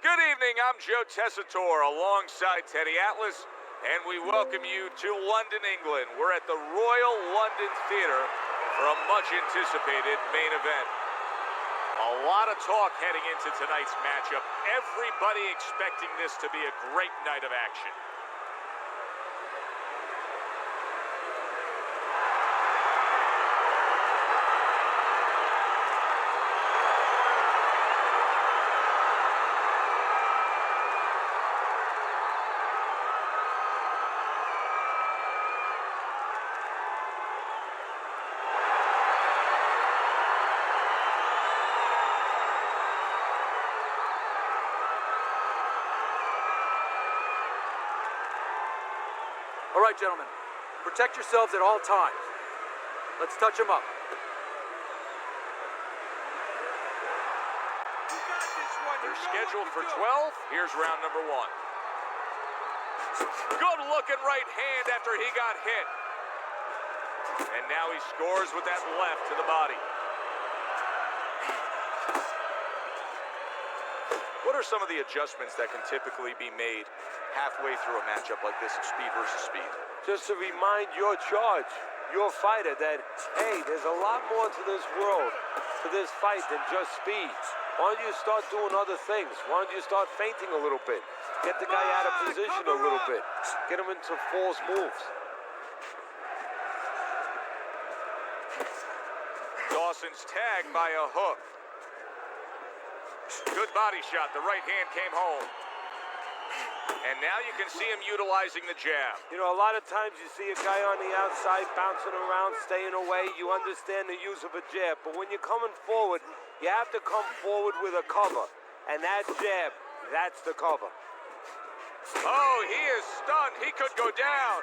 Good evening, I'm Joe Tessitore alongside Teddy Atlas, and we welcome you to London, England. We're at the Royal London Theatre for a much-anticipated main event. A lot of talk heading into tonight's matchup. Everybody expecting this to be a great night of action. All right, gentlemen. Protect yourselves at all times. Let's touch them up. They're scheduled for 12. Here's round number 1. Good looking right hand after he got hit. And now he scores with that left to the body. What are some of the adjustments that can typically be made halfway through a matchup like this of speed versus speed? Just to remind your charge, your fighter, that, hey, there's a lot more to this world, to this fight than just speed. Why don't you start doing other things? Why don't you start feinting a little bit? Get the guy out of position a little bit. Get him into false moves. Dawson's tagged by a hook. Good body shot. The right hand came home. And now you can see him utilizing the jab. You know, a lot of times you see a guy on the outside bouncing around, staying away. You understand the use of a jab. But when you're coming forward, you have to come forward with a cover. And that jab, that's the cover. Oh, he is stunned. He could go down.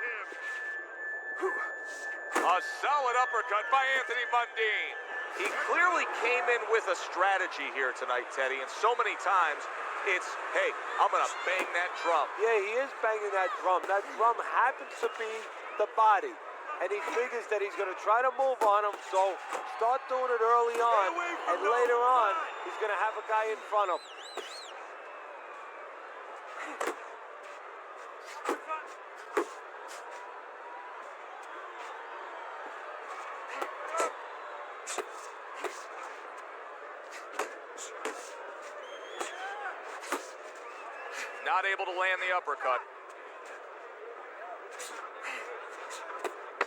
A solid uppercut by Anthony Mundine. He clearly came in with a strategy here tonight, Teddy, and so many times it's, hey, I'm going to bang that drum. Yeah, he is banging that drum. That drum happens to be the body. And he figures that he's going to try to move on him, so start doing it early on, and later on, he's going to have a guy in front of him. Not able to land the uppercut.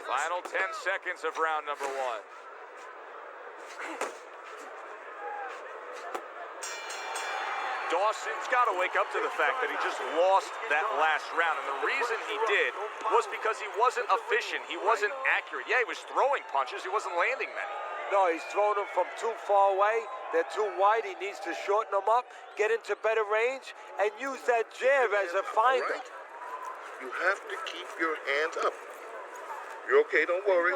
Final 10 seconds of round number 1. Dawson's got to wake up to the fact that he just lost that last round. And the reason he did was because he wasn't efficient. He wasn't accurate. Yeah, he was throwing punches. He wasn't landing many. No, he's throwing them from too far away. They're too wide. He needs to shorten them up, get into better range, and use that jab as a finder. Right. You have to keep your hands up. You're okay, don't worry.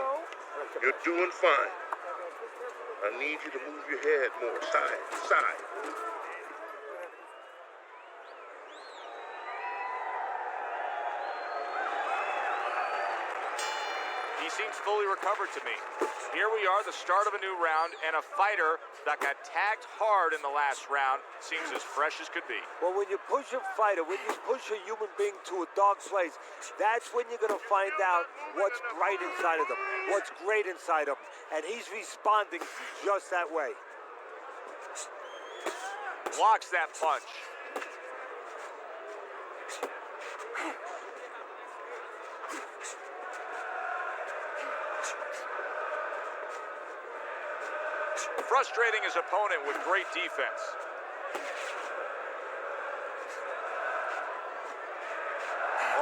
You're doing fine. I need you to move your head more side to side. He seems fully recovered to me. Here we are, the start of a new round, and a fighter that got tagged hard in the last round seems as fresh as could be. Well, when you push a fighter, when you push a human being to a dark place, that's when you're going to find out what's bright inside of them, what's great inside of them. And he's responding just that way. Blocks that punch. Frustrating his opponent with great defense.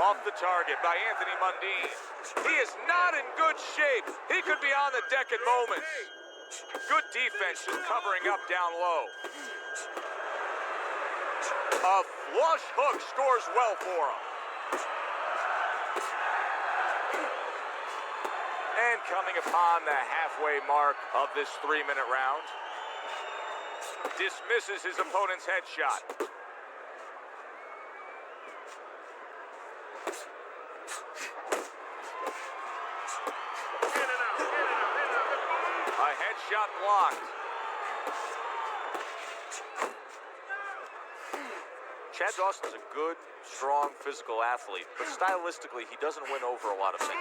Off the target by Anthony Mundine. He is not in good shape. He could be on the deck in moments. Good defense, just covering up down low. A flush hook scores well for him. And coming upon the halfway mark of this 3-minute round, dismisses his opponent's headshot. A headshot blocked. Chad Dawson's a good, strong, physical athlete, but stylistically, he doesn't win over a lot of things.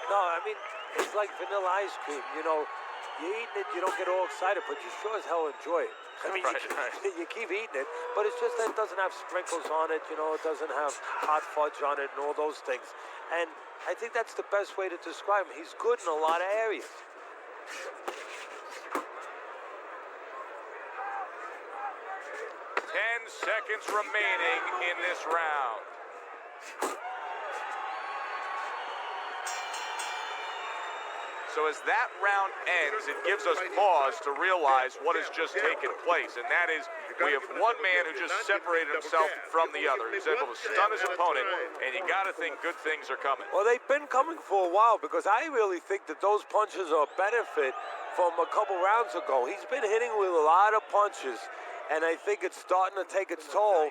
No, I mean, it's like vanilla ice cream. You know, you're eating it, you don't get all excited, but you sure as hell enjoy it. I mean, Right, you keep eating it, but it's just that it doesn't have sprinkles on it, you know, it doesn't have hot fudge on it and all those things. And I think that's the best way to describe him. He's good in a lot of areas. 10 seconds remaining in this round. So as that round ends, it gives us pause to realize what has just taken place, and that is we have one man who just separated himself from the other. He's able to stun his opponent, and you got to think good things are coming. Well, they've been coming for a while because I really think that those punches are a benefit from a couple rounds ago. He's been hitting with a lot of punches, and I think it's starting to take its toll,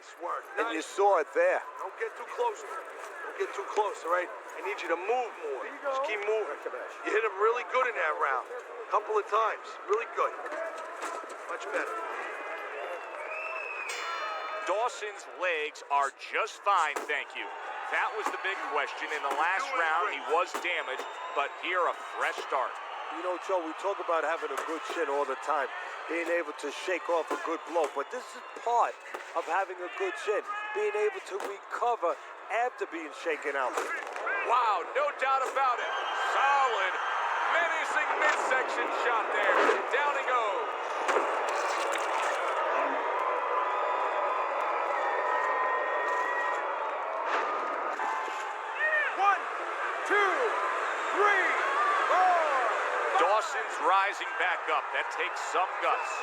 and you saw it there. Don't get too close. Don't get too close, all right? I need you to move more. Just keep moving. You hit him really good in that round. A couple of times. Really good. Much better. Dawson's legs are just fine, thank you. That was the big question. In the last round, he was damaged, but here a fresh start. You know, Joe, we talk about having a good chin all the time, being able to shake off a good blow, but this is part of having a good chin, being able to recover after being shaken out. Wow, no doubt about it. Solid, menacing midsection shot there. Down he goes. One, two, three, four. Dawson's rising back up. That takes some guts.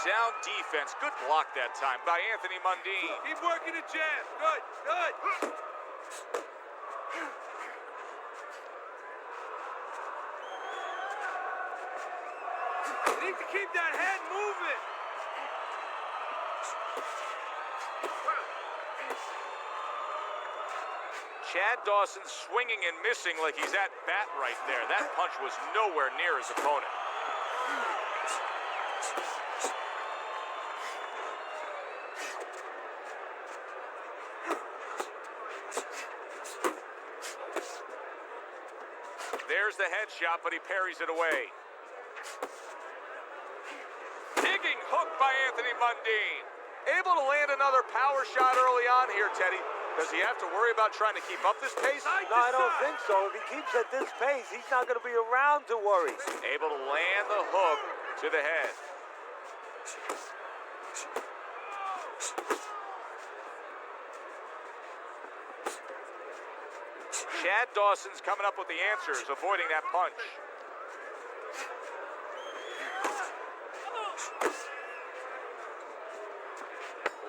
Sound defense. Good block that time by Anthony Mundine. Keep working the jab. Good, good. You need to keep that head moving. Chad Dawson swinging and missing like he's at bat right there. That punch was nowhere near his opponent. There's the headshot, but he parries it away. Digging hook by Anthony Mundine. Able to land another power shot early on here, Teddy. Does he have to worry about trying to keep up this pace? No, I don't think so. If he keeps at this pace, he's not going to be around to worry. Able to land the hook to the head. Chad Dawson's coming up with the answers, avoiding that punch.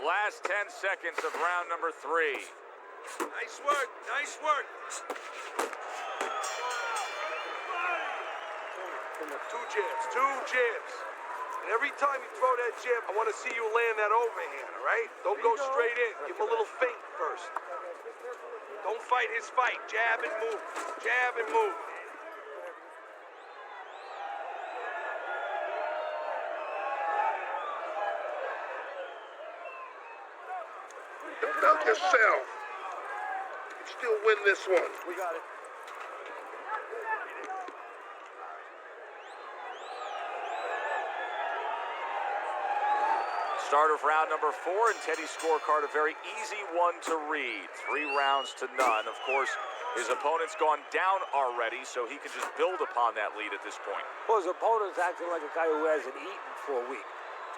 Last 10 seconds of round number 3. Nice work, nice work. Two jabs. And every time you throw that jab, I want to see you land that overhand, all right? Don't go straight in. Give him a little feint first. Don't fight his fight. Jab and move. Jab and move. About yourself. You can still win this one. We got it. Start of round number 4, and Teddy's scorecard, a very easy one to read. 3 rounds to none. Of course, his opponent's gone down already, so he can just build upon that lead at this point. Well, his opponent's acting like a guy who hasn't eaten for a week,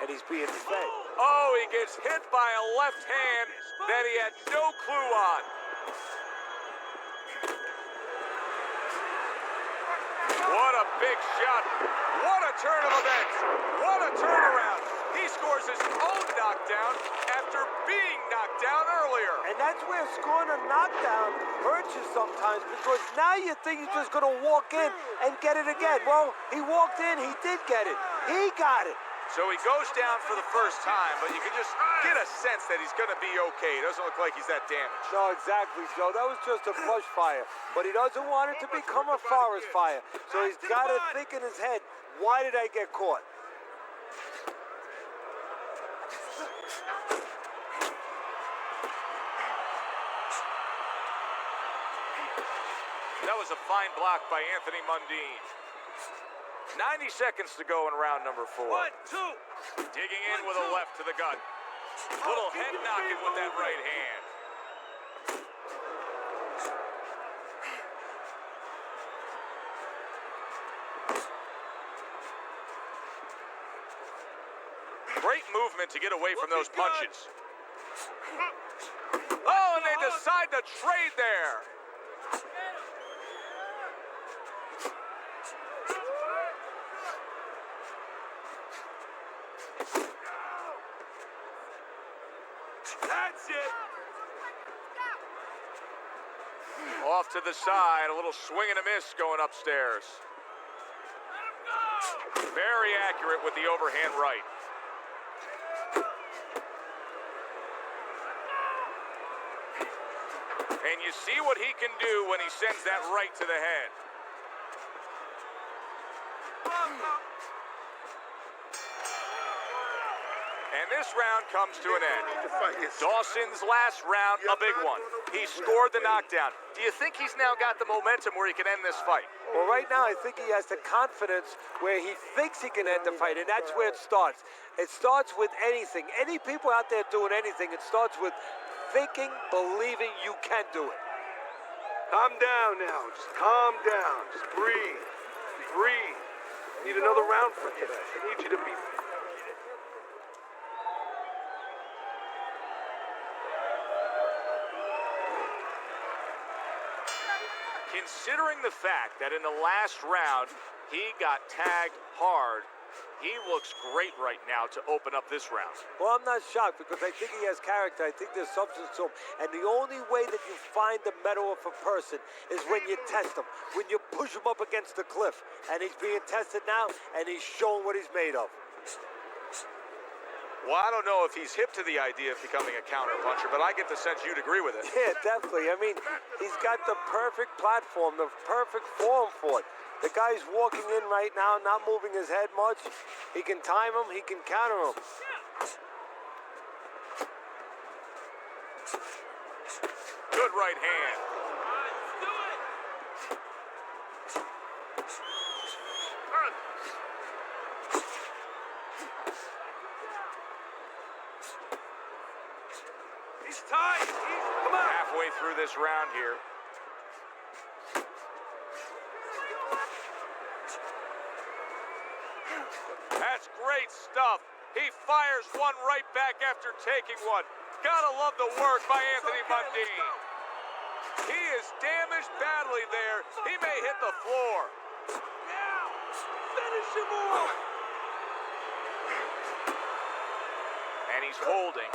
and he's being fed. Oh, he gets hit by a left hand that he had no clue on. What a big shot. What a turn of events. What a turnaround. He scores his own knockdown after being knocked down earlier. And that's where scoring a knockdown hurts you sometimes, because now you think you're just going to walk in and get it again. Well, he walked in, he did get it. He got it. So he goes down for the first time, but you can just get a sense that he's going to be okay. It doesn't look like he's that damaged. No, exactly, Joe. That was just a brush fire. But he doesn't want it to become a forest fire. So he's got to think in his head, why did I get caught? That was a fine block by Anthony Mundine. 90 seconds to go in round number 4. 1, 2. Digging in with a left to the gut. Little head knocking with that right hand. Great movement to get away from those punches. Oh, and they decide to trade there. That's it. Off to the side, a little swing and a miss going upstairs. Very accurate with the overhand right. And you see what he can do when he sends that right to the head. And this round comes to an end. Dawson's last round, a big one. He scored the knockdown. Do you think he's now got the momentum where he can end this fight? Well, right now, I think he has the confidence where he thinks he can end the fight, and that's where it starts. It starts with anything. Any people out there doing anything, it starts with thinking, believing you can do it. Calm down now. Just calm down. Just breathe. Breathe. I need another round from you. I need you to be... Considering the fact that in the last round, he got tagged hard, he looks great right now to open up this round. Well, I'm not shocked because I think he has character. I think there's substance to him. And the only way that you find the mettle of a person is when you test him, when you push him up against the cliff. And he's being tested now, and he's showing what he's made of. Well, I don't know if he's hip to the idea of becoming a counter-puncher, but I get the sense you'd agree with it. Yeah, definitely. I mean, he's got the perfect platform, the perfect form for it. The guy's walking in right now, not moving his head much. He can time him, he can counter him. Good right hand. He's tight. Come on. Halfway through this round here. That's great stuff. He fires one right back after taking one. Gotta love the work by Anthony Mundine. He is damaged badly there. He may hit the floor. Now. Finish him off. And he's holding.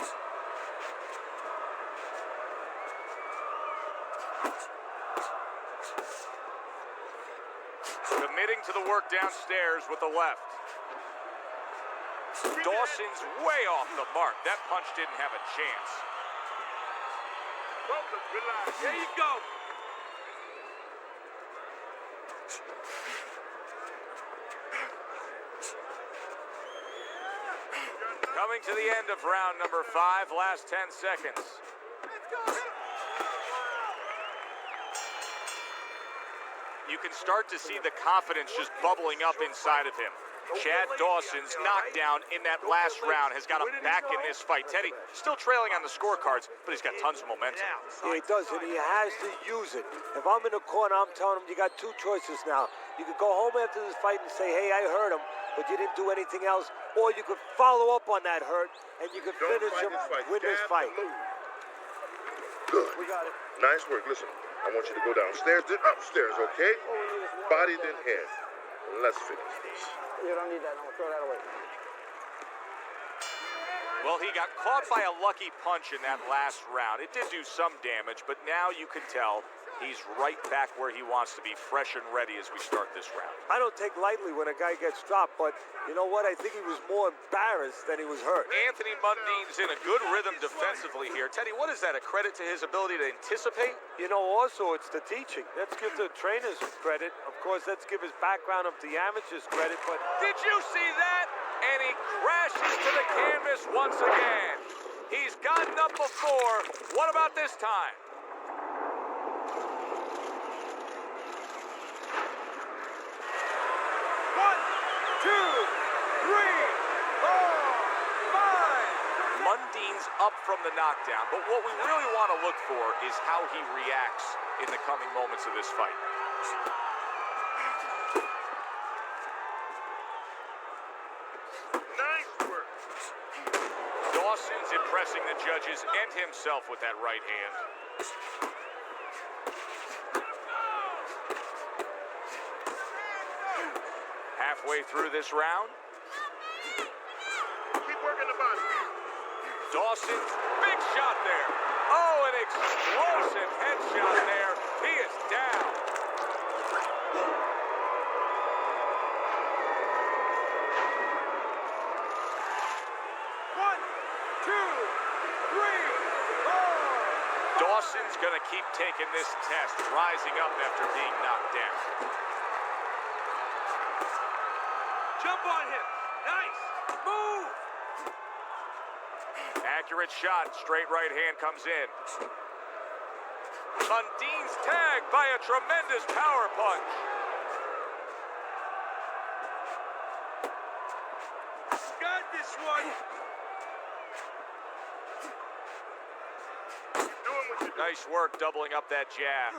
Committing to the work downstairs with the left. Dawson's way off the mark. That punch didn't have a chance. Relax. There you go. Coming to the end of round number 5, last 10 seconds. You can start to see the confidence just bubbling up inside of him. Chad Dawson's knockdown in that last round has got him back in this fight. Teddy, still trailing on the scorecards, but he's got tons of momentum. Yeah, he does, and he has to use it. If I'm in the corner, I'm telling him you got two choices now. You could go home after this fight and say, hey, I hurt him, but you didn't do anything else. Or you could follow up on that hurt, and you could finish him, win this fight. Good. We got it. Nice work. Listen, I want you to go downstairs, then upstairs, okay? Body, then head. Let's finish this. You don't need that. I'm gonna throw that away. Well, he got caught by a lucky punch in that last round. It did do some damage, but now you can tell he's right back where he wants to be, fresh and ready as we start this round. I don't take lightly when a guy gets dropped, but you know what? I think he was more embarrassed than he was hurt. Anthony Mundine's in a good rhythm defensively here. Teddy, what is that, a credit to his ability to anticipate? You know, also, it's the teaching. Let's give the trainers credit. Of course, let's give his background of the amateurs credit, but... Did you see that? And he Crashes to the canvas once again. He's gotten up before. What about this time? One, two, three, four, five. Mundine's up from the knockdown, but what we really want to look for is how he reacts in the coming moments of this fight. Nice work. Dawson's impressing the judges and himself with that right hand. Halfway through this round, Keep working the body. Dawson's big shot there. Oh, an explosive headshot there. He is down. One, two, three, four. Dawson's going to keep taking this test, rising up after being knocked down. Jump on him. Nice. Move. Accurate shot, straight right hand comes in. Mundine's tagged by a tremendous power punch. Got this one. Keep doing what you do. Nice work doubling up that jab.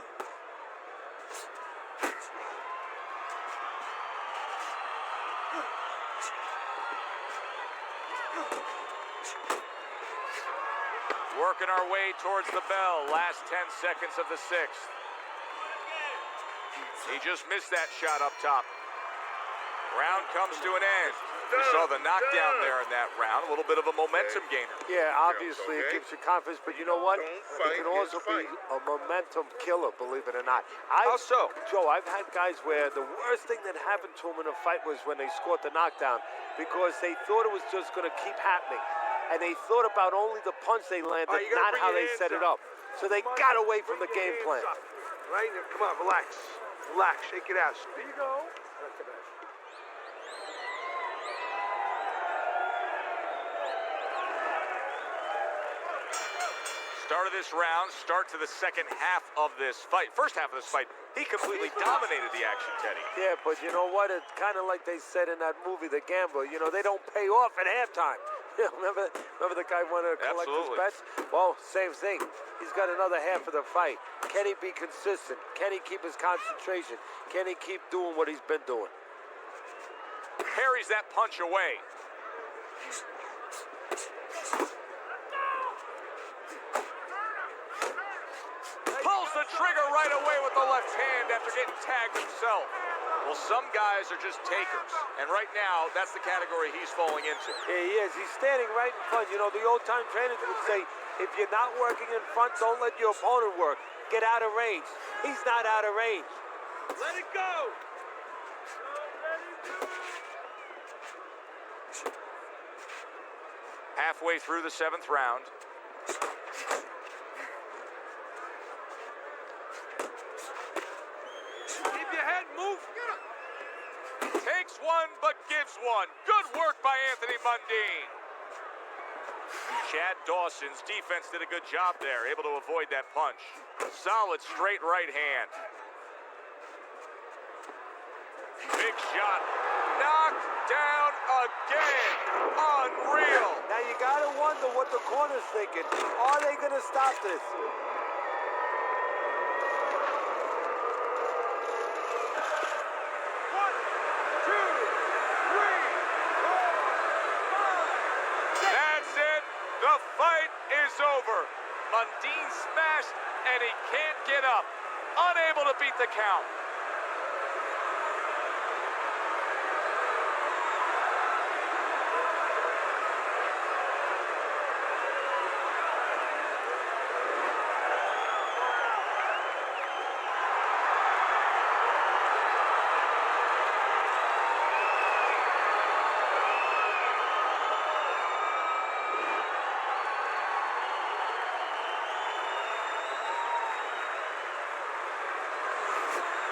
Working our way towards the bell. Last 10 seconds of the sixth. He just missed that shot up top. Round comes to an end. We saw the knockdown there in that round. A little bit of a momentum gainer. Yeah, obviously it okay? gives you confidence, but you know what? Don't It fight can also his be fight. a momentum killer, believe it or not. How so? Joe, I've had guys where the worst thing that happened to them in a fight was when they scored the knockdown because they thought it was just going to keep happening. And they thought about only the punch they landed, You gotta not bring how your they hands set it up. up. So they Come on, got away from the bring your game hands plan. up. Right now, come on, relax. Relax, shake it out. There you go. Start of this round, start to the second half of this fight. First half of this fight, he completely dominated the action, Teddy. Yeah, but you know what? It's kind of like they said in that movie, The Gambler. You know, they don't pay off at halftime. remember the guy wanted to collect his Absolutely. bets? Well, same thing. He's got another half of the fight. Can he be consistent? Can he keep his concentration? Can he keep doing what he's been doing? Parries that punch away. Pulls the trigger right away with the left hand after getting tagged himself. Well, some guys are just takers, and right now, that's the category he's falling into. Yeah, he is. He's standing right in front. You know, the old-time trainers would say, if you're not working in front, don't let your opponent work. Get out of range. He's not out of range. Let it go. Halfway through the seventh round. Keep your head moved. Takes one, but gives one. Good work by Anthony Mundine. Chad Dawson's defense did a good job there, able to avoid that punch. Solid straight right hand. Big shot. Knocked down again. Unreal. Now, you got to wonder what the corner's thinking. Are they going to stop this? One, two, three, four, five. That's it. The fight is over. Mundine smashed, and he can't get up. Unable to beat the count.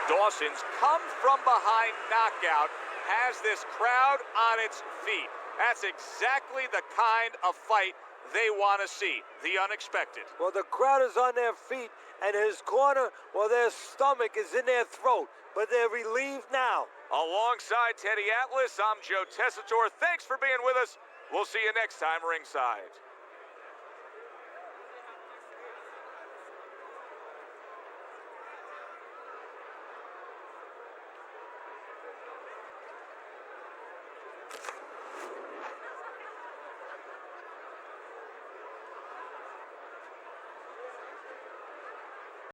Dawson's come from behind knockout has this crowd on its feet. That's exactly the kind of fight they want to see, the unexpected. Well, the crowd is on their feet, and his corner, well, their stomach is in their throat, but they're relieved now. Alongside Teddy Atlas, I'm Joe Tessitore. Thanks for being with us. We'll see you next time ringside.